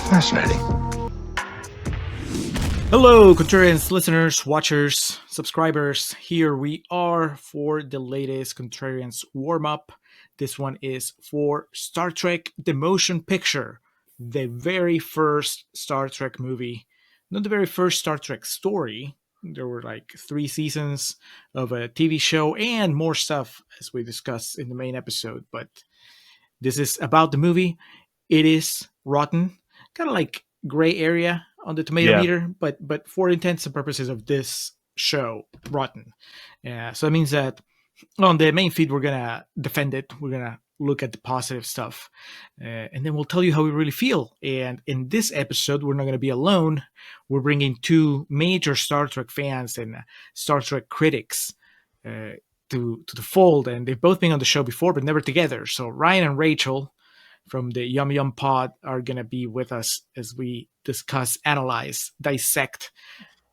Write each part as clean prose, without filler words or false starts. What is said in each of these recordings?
Fascinating. Hello, Contrarians listeners, watchers, subscribers. Here we are for the latest Contrarians warm-up. This one is for Star Trek The Motion Picture, the very first Star Trek movie. Not the very first Star Trek story. There were like 3 seasons of a TV show and more stuff, as we discussed in the main episode. But this is about the movie. It is rotten, kind of like gray area on the tomato meter, but for intents and purposes of this show, rotten. Yeah, so it means that on the main feed we're gonna defend it. We're gonna look at the positive stuff, and then we'll tell you how we really feel. And in this episode, we're not gonna be alone. We're bringing 2 major Star Trek fans and Star Trek critics to the fold, and they've both been on the show before, but never together. So Ryan and Rachel from the Yum Yum Pod are going to be with us as we discuss, analyze, dissect,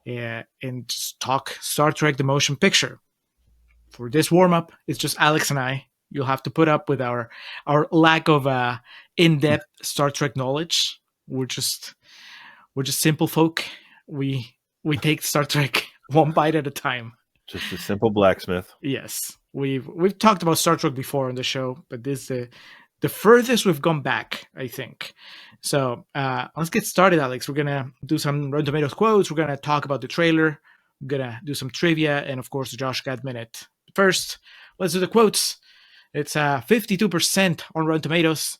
and just talk Star Trek The Motion Picture. For this warm-up, it's just Alex and I. You'll have to put up with our lack of in-depth Star Trek knowledge. We're just simple folk. We take Star Trek one bite at a time. Just a simple blacksmith. Yes. We've talked about Star Trek before on the show, but this is the furthest we've gone back, I think. So let's get started, Alex. We're going to do some Rotten Tomatoes quotes. We're going to talk about the trailer. We're going to do some trivia and, of course, the Josh Gad Minute. First, let's do the quotes. It's 52% on Rotten Tomatoes.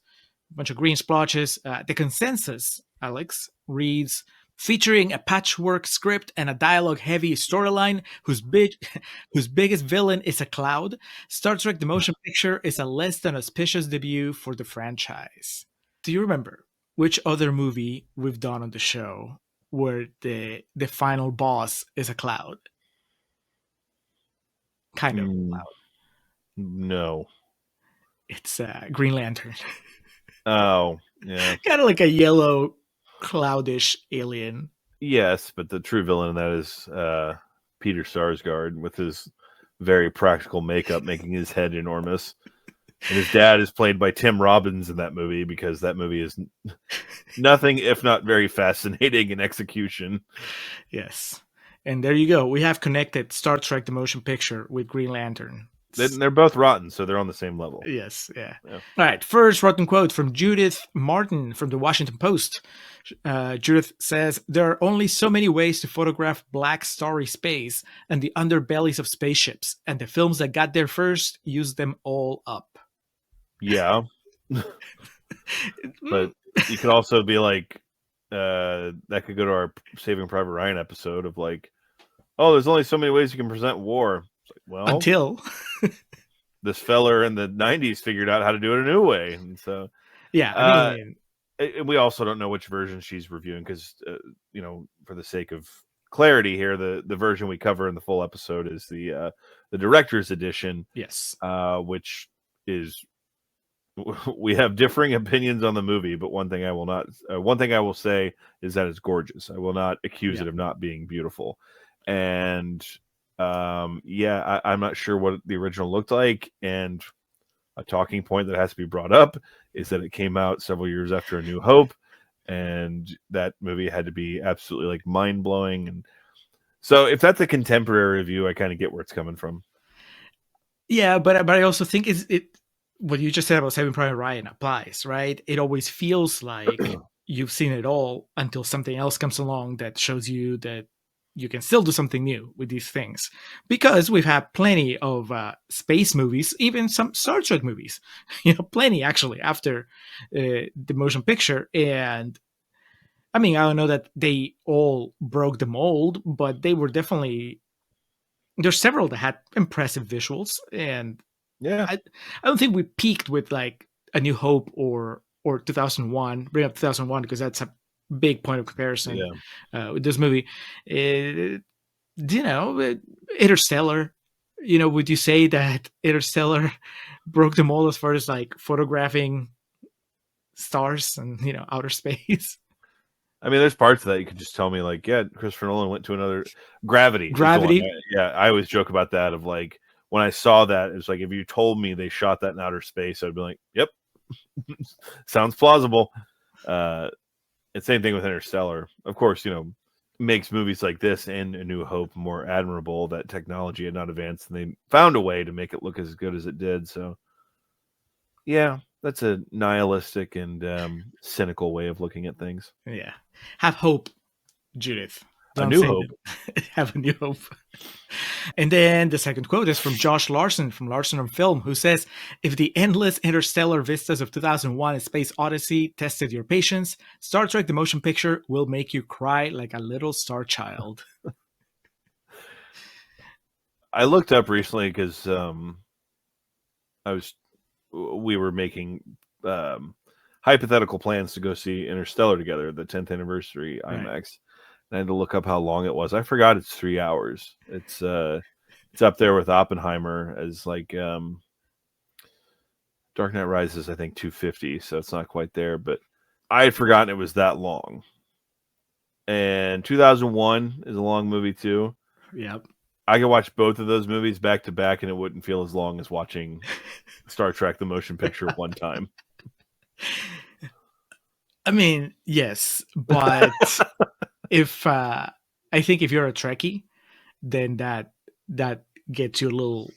A bunch of green splotches. The consensus, Alex, reads, featuring a patchwork script and a dialogue-heavy storyline whose biggest villain is a cloud, Star Trek The Motion Picture is a less than auspicious debut for the franchise. Do you remember which other movie we've done on the show where the final boss is a cloud? Kind of cloud. No. It's Green Lantern. Oh, yeah. Kind of like a yellow cloudish alien. Yes, but the true villain in that is Peter Sarsgaard with his very practical makeup making his head enormous. And his dad is played by Tim Robbins in that movie because that movie is nothing if not very fascinating in execution. Yes. And there you go. We have connected Star Trek The Motion Picture with Green Lantern. They're both rotten, so they're on the same level. Yes, yeah. All right, first rotten quote from Judith Martin from the Washington Post. Judith says, there are only so many ways to photograph black starry space and the underbellies of spaceships, and the films that got there first used them all up. Yeah. But you could also be like, that could go to our Saving Private Ryan episode of like, oh, there's only so many ways you can present war. Like, well, until this feller in the 90s figured out how to do it a new way. And so, yeah, I mean, we also don't know which version she's reviewing because, for the sake of clarity here, the version we cover in the full episode is the director's edition. Yes. Which is, we have differing opinions on the movie, but one thing I will say is that it's gorgeous. I will not accuse it of not being beautiful. And I'm not sure what the original looked like, and a talking point that has to be brought up is that it came out several years after A New Hope, and that movie had to be absolutely like mind-blowing. And so if that's a contemporary review, I kind of get where it's coming from. Yeah, but I also think what you just said about Saving Private Ryan applies, right? It always feels like you've seen it all until something else comes along that shows you that you can still do something new with these things, because we've had plenty of space movies, even some Star Trek movies, plenty actually after the motion picture. And I mean, I don't know that they all broke the mold, but they were definitely, there's several that had impressive visuals. And yeah, I don't think we peaked with like A New Hope or 2001, bring up 2001, because that's a big point of comparison with this movie. Interstellar, would you say that Interstellar broke the mold as far as like photographing stars and outer space? I mean, there's parts of that you could just tell me like, yeah, Christopher Nolan went to another Gravity. I always joke about that of like, when I saw that, it's like, if you told me they shot that in outer space, I'd be like, yep, sounds plausible. And same thing with Interstellar. Of course, makes movies like this and A New Hope more admirable that technology had not advanced, and they found a way to make it look as good as it did. So, yeah, that's a nihilistic and cynical way of looking at things. Yeah. Have hope, Judith. A New Hope. Have a new hope. And then the second quote is from Josh Larson from Larson on Film, who says, "If the endless interstellar vistas of 2001: A Space Odyssey tested your patience, Star Trek: The Motion Picture will make you cry like a little star child." I looked up recently because we were making hypothetical plans to go see Interstellar together, the 10th anniversary IMAX. Right. I had to look up how long it was. I forgot it's 3 hours. It's up there with Oppenheimer as like Dark Knight Rises, I think 250, so it's not quite there, but I had forgotten it was that long. And 2001 is a long movie too. Yep. I could watch both of those movies back to back and it wouldn't feel as long as watching Star Trek: The Motion Picture one time. I mean, yes, but I think if you're a Trekkie, then that gets you a little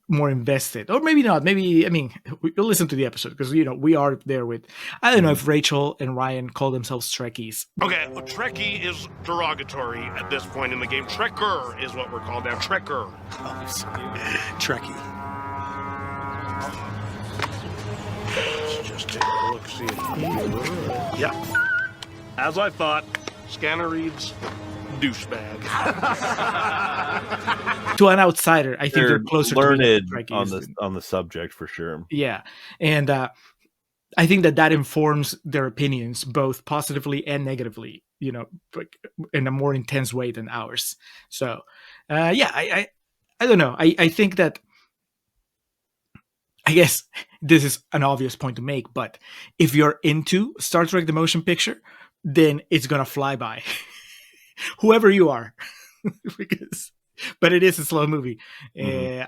more invested, or maybe not. Maybe, I mean, you'll listen to the episode because we are there with. I don't know if Rachel and Ryan call themselves Trekkies. Okay, well, Trekkie is derogatory at this point in the game. Trekker is what we're called now. Trekker. Oh, sorry. Trekkie. Let's just take a look, see it. Yeah. As I thought, scanner reads douchebag. To an outsider, I think they're closer learned to on the subject for sure. Yeah, and I think that informs their opinions both positively and negatively, in a more intense way than ours. So, yeah, I don't know. I think that, I guess this is an obvious point to make, but if you're into Star Trek: The Motion Picture, then it's gonna fly by. Whoever you are, but it is a slow movie. Mm-hmm.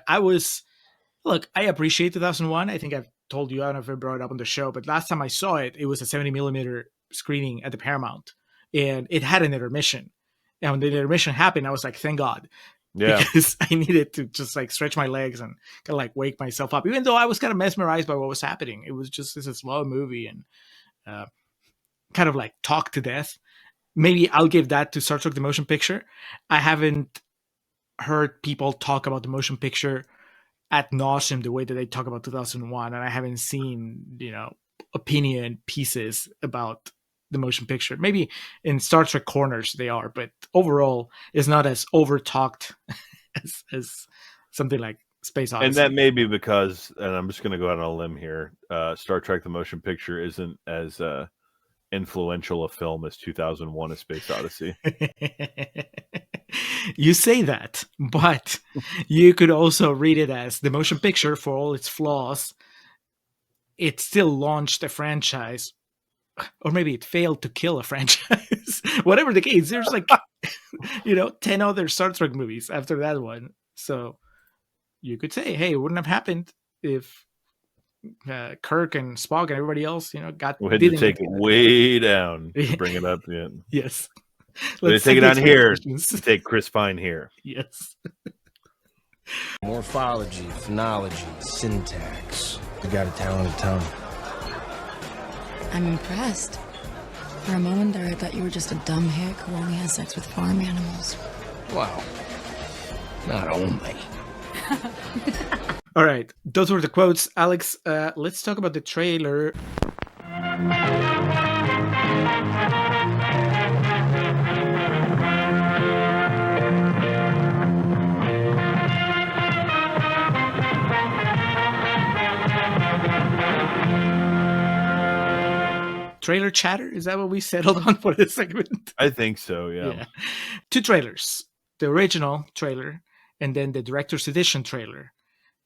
I appreciate 2001. I think I've told you, I don't know if I brought it up on the show, but last time I saw it, it was a 70mm screening at the Paramount, and it had an intermission. And when the intermission happened, I was like, thank God. Yeah. Because I needed to just like stretch my legs and kind of like wake myself up, even though I was kind of mesmerized by what was happening. It was just, this is a slow movie and kind of like talk to death. Maybe I'll give that to Star Trek: The Motion Picture. I haven't heard people talk about the motion picture ad nauseum the way that they talk about 2001, and I haven't seen, opinion pieces about the motion picture. Maybe in Star Trek corners they are, but overall it's not as over talked as something like Space Odyssey. And that may be because, and I'm just going to go out on a limb here, Star Trek: The Motion Picture isn't as influential a film as 2001: A Space Odyssey. You say that, but you could also read it as the motion picture, for all its flaws, it still launched a franchise, or maybe it failed to kill a franchise. Whatever the case, there's like 10 other Star Trek movies after that one. So you could say, hey, it wouldn't have happened if Kirk and Spock and everybody else, we had to take it way down to bring it up. Yeah. Yes. Let's take it on here to take Chris Pine here. Yes. Morphology, phonology, syntax. You got a talented tongue. I'm impressed. For a moment there, I thought you were just a dumb hick who only has sex with farm animals. Well, not only. All right, those were the quotes. Alex, let's talk about the trailer. Trailer chatter? Is that what we settled on for this segment? I think so, yeah. 2 trailers. The original trailer and then the director's edition trailer.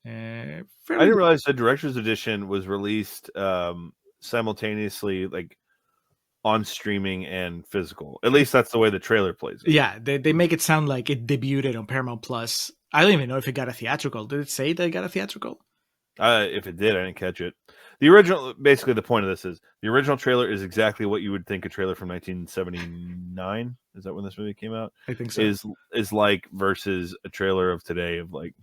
I didn't realize the director's edition was released simultaneously, like on streaming and physical. At least that's the way the trailer plays it. Yeah, they make it sound like it debuted on Paramount Plus. I don't even know if it got a theatrical. Did it say that it got a theatrical? If it did, I didn't catch it. The original, basically, the point of this is the original trailer is exactly what you would think a trailer from 1979. Is that when this movie came out? I think so. Is like versus a trailer of today of like,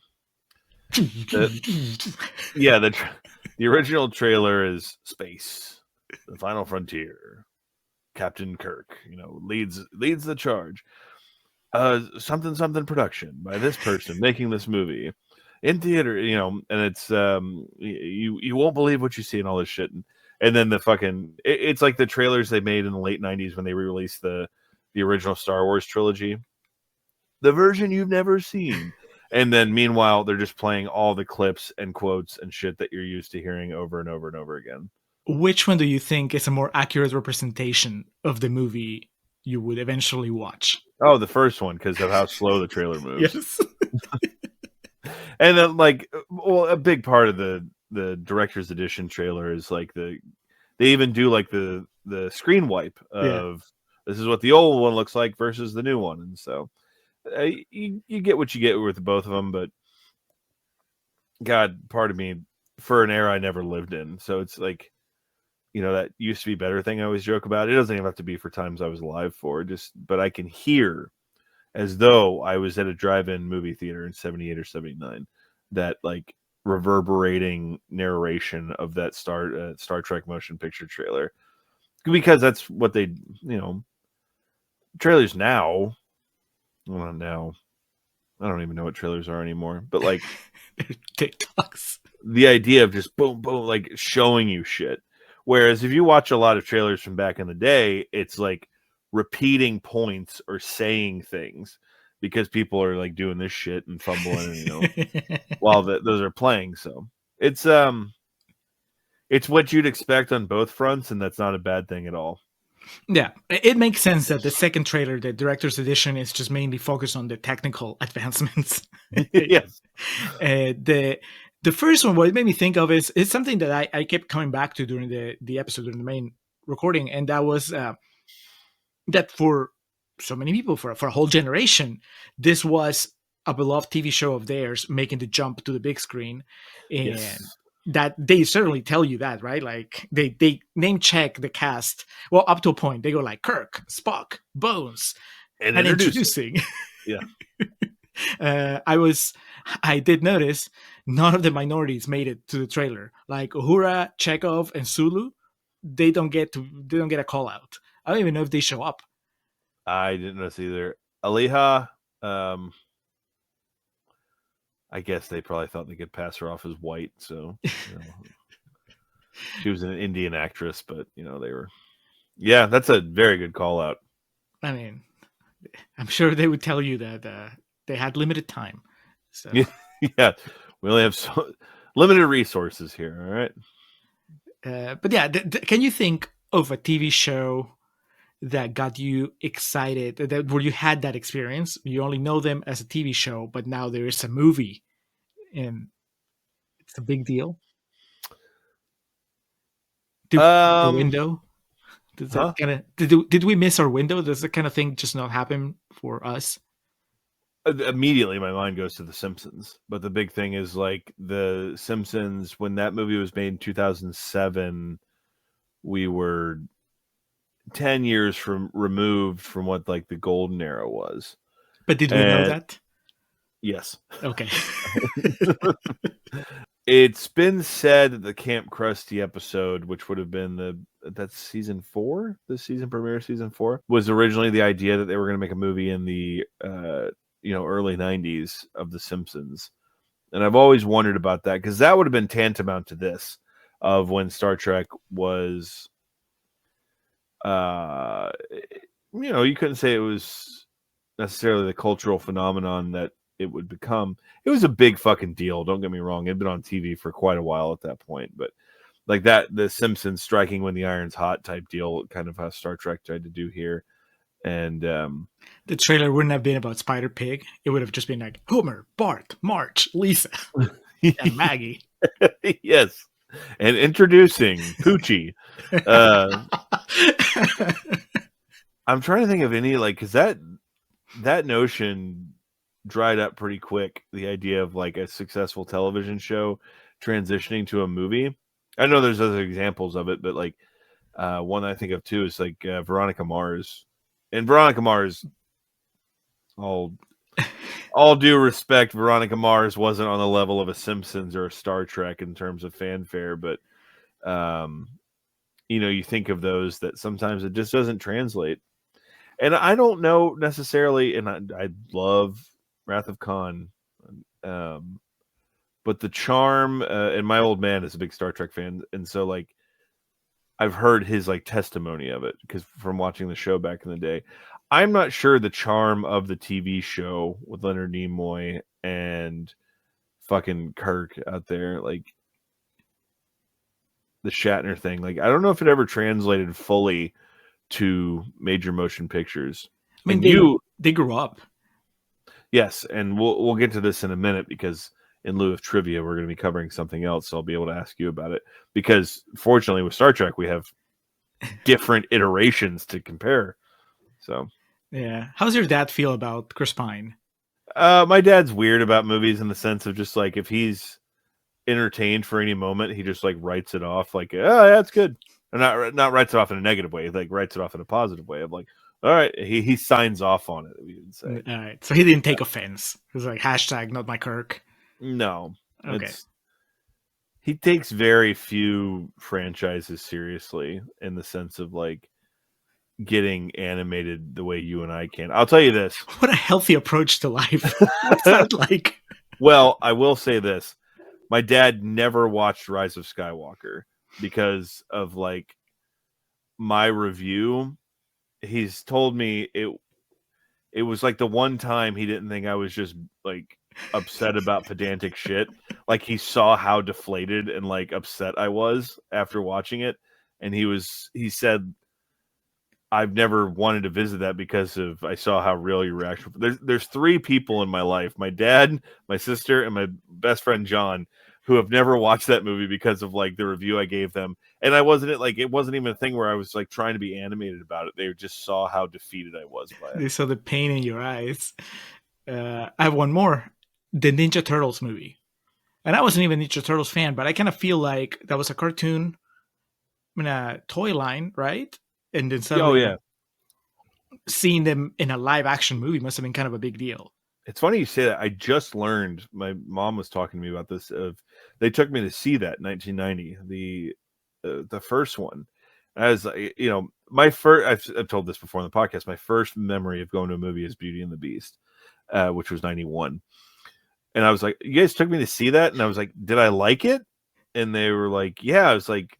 yeah, the original trailer is space, the final frontier. Captain Kirk, leads the charge. Something production by this person making this movie in theater, and it's you won't believe what you see and all this shit, and then the fucking it's like the trailers they made in the late 90s when they re-released the original Star Wars trilogy, the version you've never seen, and then meanwhile they're just playing all the clips and quotes and shit that you're used to hearing over and over and over again. Which one do you think is a more accurate representation of the movie you would eventually watch? Oh, the first one, because of how slow the trailer moves. Yes. And then, like, well, a big part of the director's edition trailer is like they even do like the screen wipe of this is what the old one looks like versus the new one, and so you get what you get with both of them. But God, part of me, for an era I never lived in, so it's like, that used to be better thing I always joke about. It doesn't even have to be for times I was alive for, but I can hear as though I was at a drive-in movie theater in 78 or 79, that like reverberating narration of that Star Trek motion picture trailer, because that's what they, trailers now. Well, not now. I don't even know what trailers are anymore, but like TikToks. The idea of just boom, boom, like showing you shit. Whereas if you watch a lot of trailers from back in the day, it's like repeating points or saying things because people are like doing this shit and fumbling, while those are playing. So it's what you'd expect on both fronts, and that's not a bad thing at all. Yeah, it makes sense that the second trailer, the director's edition, is just mainly focused on the technical advancements. Yes. The first one, what it made me think of is something that I kept coming back to during the episode, during the main recording, and that was that for so many people, for a whole generation, this was a beloved TV show of theirs making the jump to the big screen, and yes. that they certainly tell you that, right? Like they name check the cast. Well, up to a point, they go like Kirk, Spock, Bones, and introducing. Yeah. I did notice none of the minorities made it to the trailer. Like Uhura, Chekhov, and Sulu, they don't get a call out. I don't even know if they show up. I didn't notice either. Aliha, I guess they probably thought they could pass her off as white, so she was an Indian actress, but they were. Yeah, that's a very good call out. I mean, I'm sure they would tell you that they had limited time. So. Yeah, we only have so limited resources here. All right. But yeah, can you think of a TV show that got you excited, where you had that experience? You only know them as a TV show, but now there is a movie, and it's a big deal. The window. Does that did we miss our window? Does that kind of thing just not happen for us? Immediately my mind goes to The Simpsons, but the big thing is like The Simpsons, when that movie was made in 2007, we were 10 years removed from what like the golden era was. But did we know that? Yes. Okay. It's been said that the Camp Krusty episode, which would have been that's season 4, the season premiere, season 4, was originally the idea that they were going to make a movie in the early 90s of The Simpsons. And I've always wondered about that, because that would have been tantamount to this, of when Star Trek was, you couldn't say it was necessarily the cultural phenomenon that it would become. It was a big fucking deal, don't get me wrong. It had been on TV for quite a while at that point, but like that, the Simpsons striking when the iron's hot type deal, kind of how Star Trek tried to do here. And the trailer wouldn't have been about Spider Pig. It would have just been like Homer, Bart, Marge, Lisa, and Maggie. Yes. And introducing Poochie. I'm trying to think of any, like, because that notion dried up pretty quick. The idea of like a successful television show transitioning to a movie. I know there's other examples of it, but like one I think of too is like Veronica Mars. And Veronica Mars, all due respect, Veronica Mars wasn't on the level of a Simpsons or a Star Trek in terms of fanfare, but you think of those that sometimes it just doesn't translate. And I don't know necessarily, and I love Wrath of Khan, but the charm, and my old man is a big Star Trek fan, and so like I've heard his like testimony of it because from watching the show back in the day. I'm not sure the charm of the TV show with Leonard Nimoy and fucking Kirk out there, like the Shatner thing, like I don't know if it ever translated fully to major motion pictures. I mean, they grew up. Yes, and we'll get to this in a minute because in lieu of trivia, we're going to be covering something else. So I'll be able to ask you about it because fortunately with Star Trek, we have different iterations to compare. So yeah. How's your dad feel about Chris Pine? My dad's weird about movies in the sense of just like if he's entertained for any moment, he just like writes it off like, oh, that's good. And not writes it off in a negative way, like writes it off in a positive way of like, all right, he signs off on it, we would say. All right. So he didn't take offense. It was like hashtag not my Kirk. No. Okay. He takes very few franchises seriously in the sense of like getting animated the way you and I can. I'll tell you this. What a healthy approach to life. What's that like? Well, I will say this. My dad never watched Rise of Skywalker because of like my review. He's told me it was like the one time he didn't think I was just like upset about pedantic shit. Like he saw how deflated and like upset I was after watching it. And he said, I've never wanted to visit that because of I saw how real your reaction. There's three people in my life: my dad, my sister, and my best friend John, who have never watched that movie because of like the review I gave them. And it wasn't even a thing where I was like trying to be animated about it. They just saw how defeated I was by it. They saw the pain in your eyes. I have one more, the Ninja Turtles movie, and I wasn't even a Ninja Turtles fan, but I kind of feel like that was a cartoon, I mean a toy line, right? And then suddenly, seeing them in a live action movie must have been kind of a big deal. It's funny you say that. I just learned. My mom was talking to me about this. They took me to see that in 1990, the first one. As my first. I've told this before in the podcast. My first memory of going to a movie is Beauty and the Beast, which was 91. And I was like, "You guys took me to see that?" And I was like, "Did I like it?" And they were like, "Yeah." I was like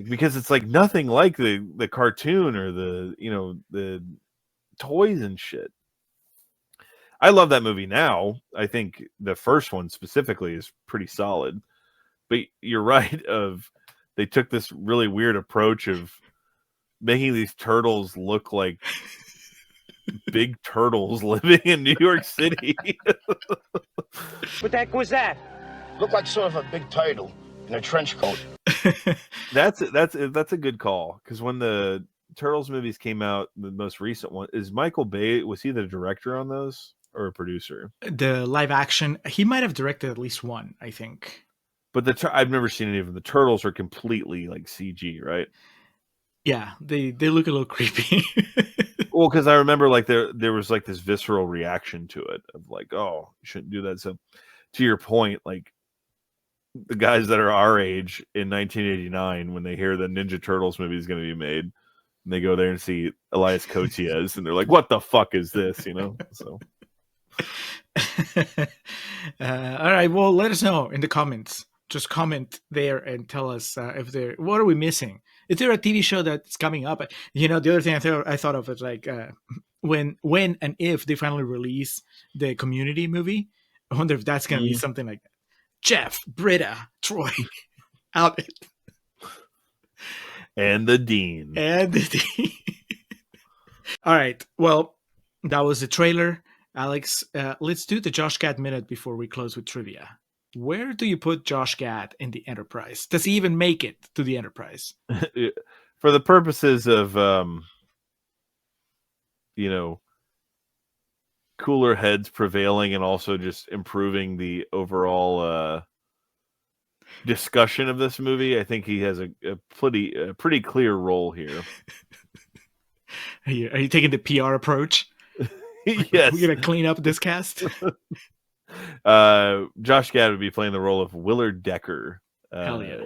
because it's like nothing like the cartoon or the toys and shit. I love that movie now. I think the first one specifically is pretty solid. But you're right they took this really weird approach of making these turtles look like big turtles living in New York City. What the heck was that? Looked like sort of a big turtle in a trench coat. That's a good call because when the Turtles movies came out, the most recent one is Michael Bay. Was he the director on those or a producer? The live action, he might have directed at least one, I think. But I've never seen any of them. The Turtles are completely like CG, right? Yeah, they look a little creepy. Well, because I remember like there was like this visceral reaction to it of like, oh, you shouldn't do that. So to your point, like the guys that are our age in 1989, when they hear the Ninja Turtles movie is going to be made, and they go there and see Elias Koteas, and they're like, "What the fuck is this?" So. All right. Well, let us know in the comments. Just comment there and tell us what are we missing? Is there a TV show that's coming up? The other thing I thought of is like when and if they finally release the Community movie, I wonder if that's going to be something like Jeff, Britta, Troy, Albert, and the Dean. All right. Well, that was the trailer. Alex, let's do the Josh Gad Minute before we close with trivia. Where do you put Josh Gad in the Enterprise? Does he even make it to the Enterprise? For the purposes of, cooler heads prevailing and also just improving the overall discussion of this movie, I think he has a pretty clear role here. Are you taking the PR approach? Yes. We're gonna clean up this cast. Josh Gad would be playing the role of Willard Decker. Hell yeah.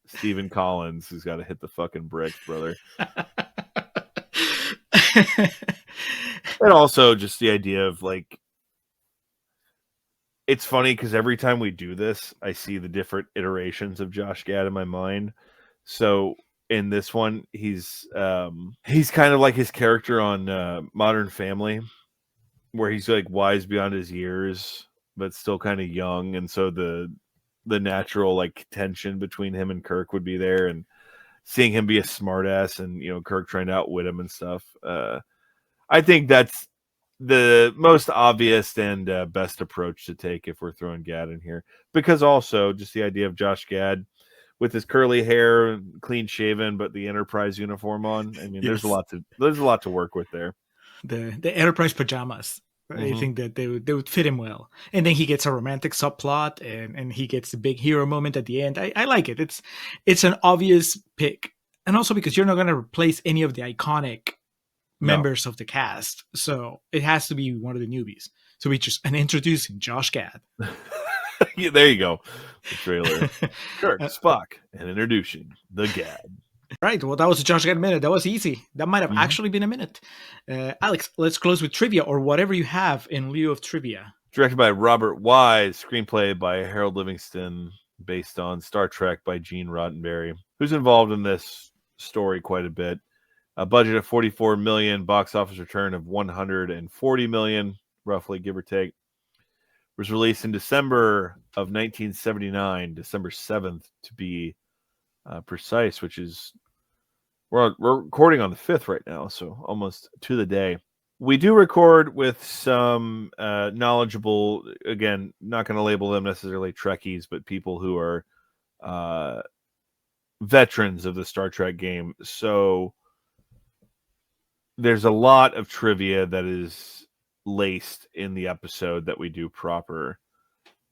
Stephen Collins, who's got to hit the fucking bricks, brother. And also just the idea of like, it's funny because every time we do this, I see the different iterations of Josh Gad in my mind. So in this one, he's kind of like his character on Modern Family, where he's like wise beyond his years, but still kind of young. And so the natural like tension between him and Kirk would be there, and seeing him be a smartass and, you know, Kirk trying to outwit him and stuff. I think that's the most obvious and best approach to take if we're throwing Gad in here, because also just the idea of Josh Gad with his curly hair, clean shaven, but the Enterprise uniform on. I mean, Yes. there's a lot to work with there. The Enterprise pajamas. I think that they would fit him well. And then he gets a romantic subplot, and he gets the big hero moment at the end. I like it. It's an obvious pick. And also because you're not going to replace any of the iconic members of the cast. So it has to be one of the newbies. So and introducing Josh Gad. Yeah, there you go. The trailer. Kirk, Spock, and introducing the Gad. Right. Well, that was a Josh Gad minute. That was easy. That might have actually been a minute. Alex, let's close with trivia, or whatever you have in lieu of trivia. Directed by Robert Wise, screenplay by Harold Livingston, based on Star Trek by Gene Roddenberry, who's involved in this story quite a bit. A budget of $44 million, box office return of $140 million, roughly, give or take. Was released in December of 1979, December 7th to be precise, which is we're recording on the 5th right now, so almost to the day. We do record with some knowledgeable, again, not going to label them necessarily Trekkies, but people who are veterans of the Star Trek game. So there's a lot of trivia that is laced in the episode that we do proper.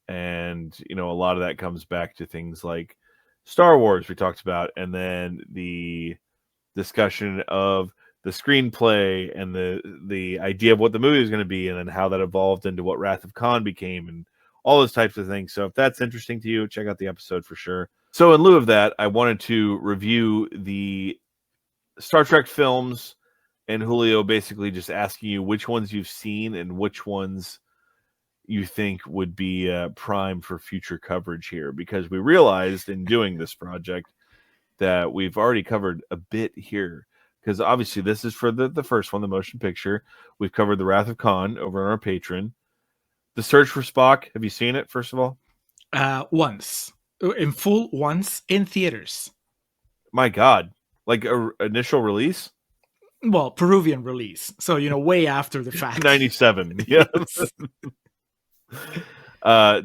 And, you know, a lot of that comes back to things like Star Wars we talked about, and then the discussion of the screenplay and the idea of what the movie was going to be, and then how that evolved into what Wrath of Khan became, and all those types of things. So if that's interesting to you, check out the episode for sure. So in lieu of that, I wanted to review the Star Trek films, and Julio basically just asking you which ones you've seen and which ones you think would be prime for future coverage here, because we realized in doing this project that we've already covered a bit here, because obviously this is for the first one, the motion picture. We've covered the Wrath of Khan over on our Patreon. The Search for Spock, have you seen it, first of all? Once. In full, once, in theaters. My God. Like a initial release? Well, Peruvian release. So, you know, way after the fact. 97. Yeah.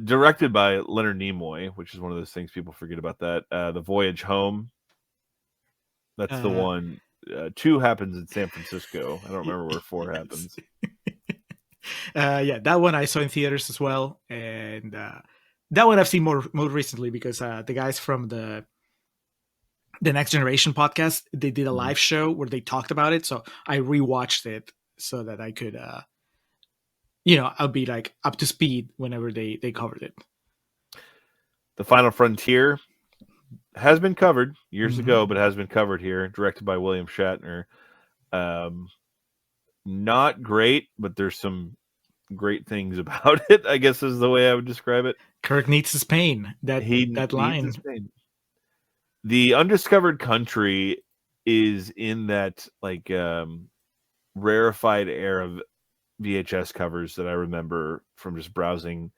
Directed by Leonard Nimoy, which is one of those things people forget about that. The Voyage Home. That's the one. 2 happens in San Francisco. I don't remember where 4 happens. Yeah, that one I saw in theaters as well. And that one I've seen more recently, because the guys from the Next Generation podcast, they did a live show where they talked about it. So I rewatched it so that I could, I'll be like up to speed whenever they covered it. The Final Frontier has been covered years ago, but has been covered here. Directed by William Shatner. Not great, but there's some great things about it, I guess is the way I would describe it. Kirk needs his pain. That line. The Undiscovered Country is in that like rarefied air of VHS covers that I remember from just browsing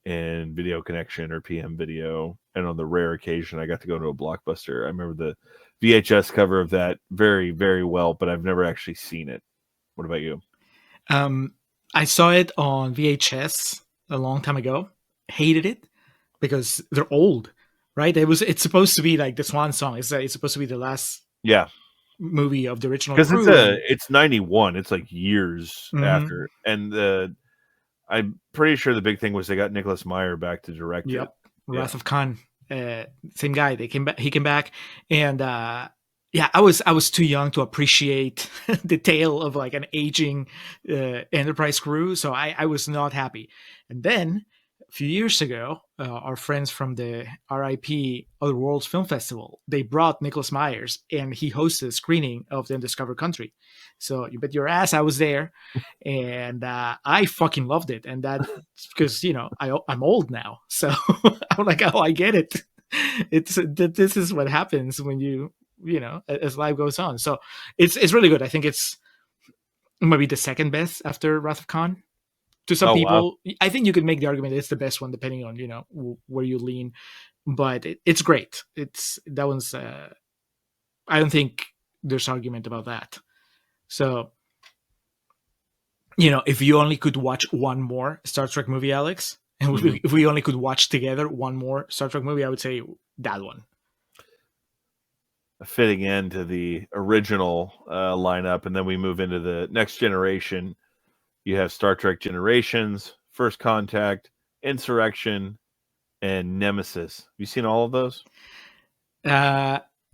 in Video Connection or PM Video, and on the rare occasion I got to go to a Blockbuster. I remember the VHS cover of that very, very well, but I've never actually seen it. What about you? I saw it on VHS a long time ago. Hated it because they're old, right? It's supposed to be like the swan song. It's supposed to be the last movie of the original crew. Because it's 91. It's like years after. And I'm pretty sure the big thing was they got Nicholas Meyer back to direct it. Wrath of Khan. same guy. They came back. He came back, and yeah, I was too young to appreciate the tale of like an aging Enterprise crew, so I was not happy. And then a few years ago, our friends from the RIP Other Worlds Film Festival, they brought Nicholas Myers, and he hosted a screening of The Undiscovered Country. So you bet your ass I was there, and I fucking loved it. And that's because I'm old now, so I'm like, oh, I get it. This is what happens when as life goes on. So it's really good. I think it's maybe the second best after Wrath of Khan. To some Oh, wow. people, I think you could make the argument it's the best one, depending on where you lean. But it's great. That one's. I don't think there's argument about that. So, if you only could watch one more Star Trek movie, Alex, and if we only could watch together one more Star Trek movie, I would say that one. Fitting into the original lineup, and then we move into the Next Generation. You have Star Trek Generations, First Contact, Insurrection, and Nemesis. Have you seen all of those?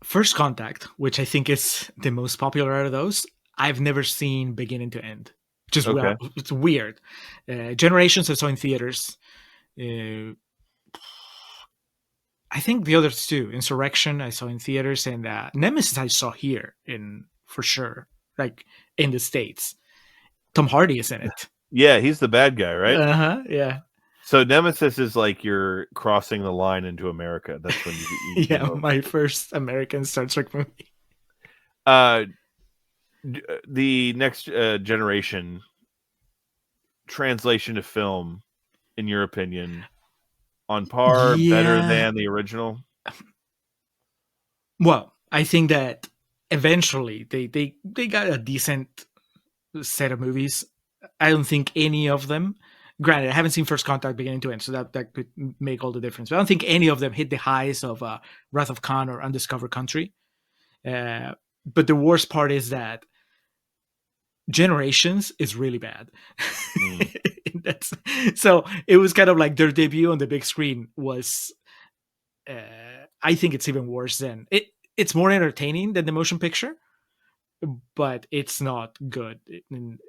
First Contact, which I think is the most popular out of those, I've never seen beginning to end. Just Okay. It's weird. Generations I saw in theaters. I think the others too. Insurrection I saw in theaters, and Nemesis I saw here for sure, like in the States. Tom Hardy is in it. Yeah, he's the bad guy, right? Yeah. So Nemesis is like you're crossing the line into America. That's when you yeah, my first American Star Trek movie. The Next Generation translation to film, in your opinion, on par, better than the original? Well, I think that eventually they got a decent set of movies. I don't think any of them, granted, I haven't seen First Contact beginning to end, so that could make all the difference. But I don't think any of them hit the highs of Wrath of Khan or Undiscovered Country. But the worst part is that Generations is really bad. So it was kind of like their debut on the big screen was. I think it's even worse than it. It's more entertaining than the motion picture, but it's not good. I've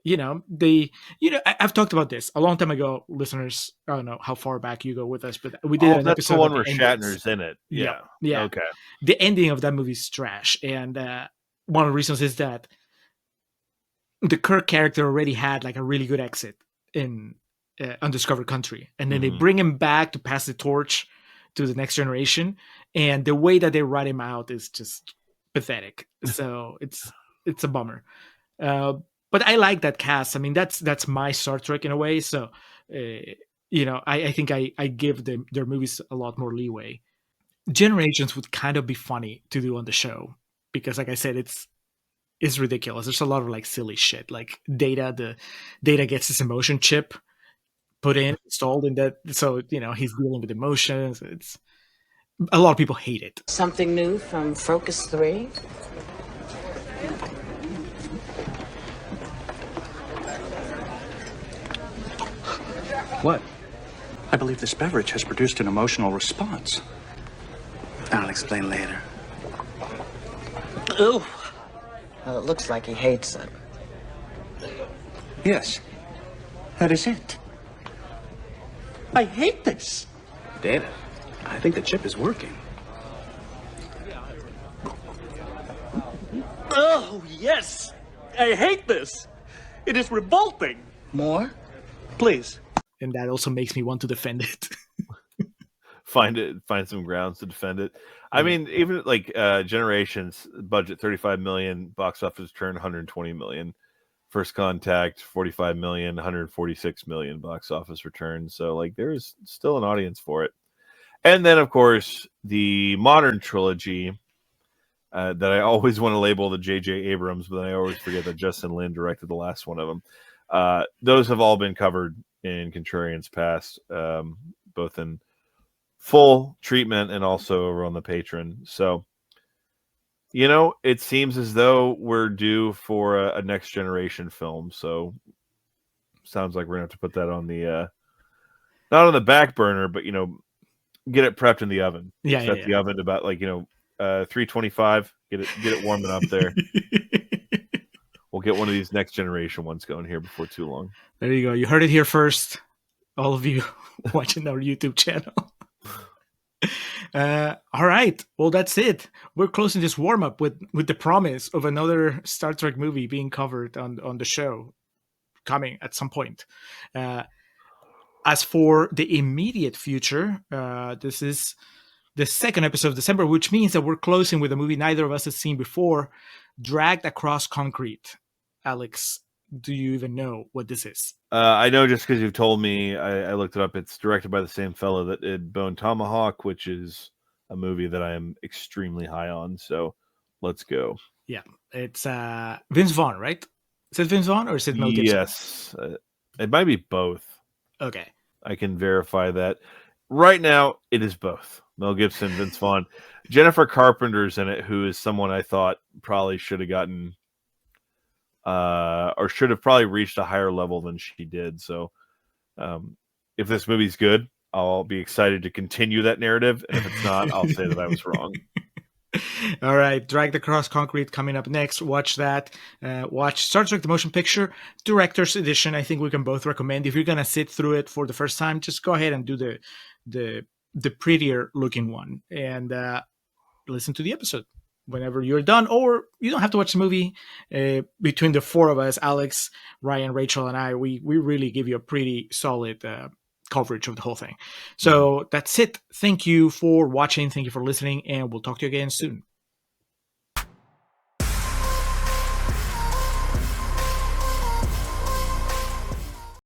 talked about this a long time ago, listeners. I don't know how far back you go with us, but we did an that's episode. The one where Shatner's in it. Yeah. Okay. The ending of that movie is trash, and one of the reasons is that the Kirk character already had like a really good exit in Undiscovered Country, and then they bring him back to pass the torch to the Next Generation, and the way that they write him out is just pathetic. So it's a bummer. But I like that cast. I mean, that's my Star Trek in a way. So I think I give their movies a lot more leeway. Generations would kind of be funny to do on the show because, like I said, it's ridiculous. There's a lot of like silly shit, like Data gets his emotion chip put in, installed in that, so he's dealing with emotions. It's a lot of people hate it. Something new from Focus 3? What? I believe this beverage has produced an emotional response. I'll explain later. Ooh. Well, it looks like he hates it. Yes, that is it. I hate this. Data, I think the chip is working. Oh, yes. I hate this. It is revolting. More? Please. And that also makes me want to defend it. Find some grounds to defend it. I mean, even like Generations budget 35 million, box office return 120 million. First Contact 45 million, 146 million box office return. So like there's still an audience for it. And then of course the modern trilogy that I always want to label the J.J. Abrams, but I always forget that Justin Lin directed the last one of them. Those have all been covered in Contrarians past, both in full treatment and also over on the Patreon. So, it seems as though we're due for a Next Generation film. So sounds like we're going to have to put that on the, not on the back burner, but, get it prepped in the oven. Yeah, Set the oven to about 325. Get it warming up there. We'll get one of these next generation ones going here before too long. There you go. You heard it here first. All of you watching our YouTube channel. All right. Well, that's it. We're closing this warm up with the promise of another Star Trek movie being covered on the show coming at some point. As for the immediate future, this is the second episode of December, which means that we're closing with a movie neither of us has seen before, Dragged Across Concrete. Alex, do you even know what this is? I know just because you've told me. I looked it up. It's directed by the same fellow that did Bone Tomahawk, which is a movie that I am extremely high on. So let's go. Yeah, it's Vince Vaughn, right? Is it Vince Vaughn or is it Mel Gibson? Yes, it might be both. Okay. I can verify that. Right now, it is both. Mel Gibson, Vince Vaughn. Jennifer Carpenter's in it, who is someone I thought probably should have gotten or should have probably reached a higher level than she did. So if this movie's good, I'll be excited to continue that narrative. And if it's not, I'll say that I was wrong. All right, Dragged Across Concrete coming up next. Watch that. Watch Star Trek: The Motion Picture Director's Edition. I think we can both recommend. If you're gonna sit through it for the first time, just go ahead and do the prettier looking one and listen to the episode whenever you're done. Or you don't have to watch the movie. Between the four of us, Alex, Ryan, Rachel, and I, we really give you a pretty solid coverage of the whole thing. So that's it. Thank you for watching. Thank you for listening, and we'll talk to you again soon.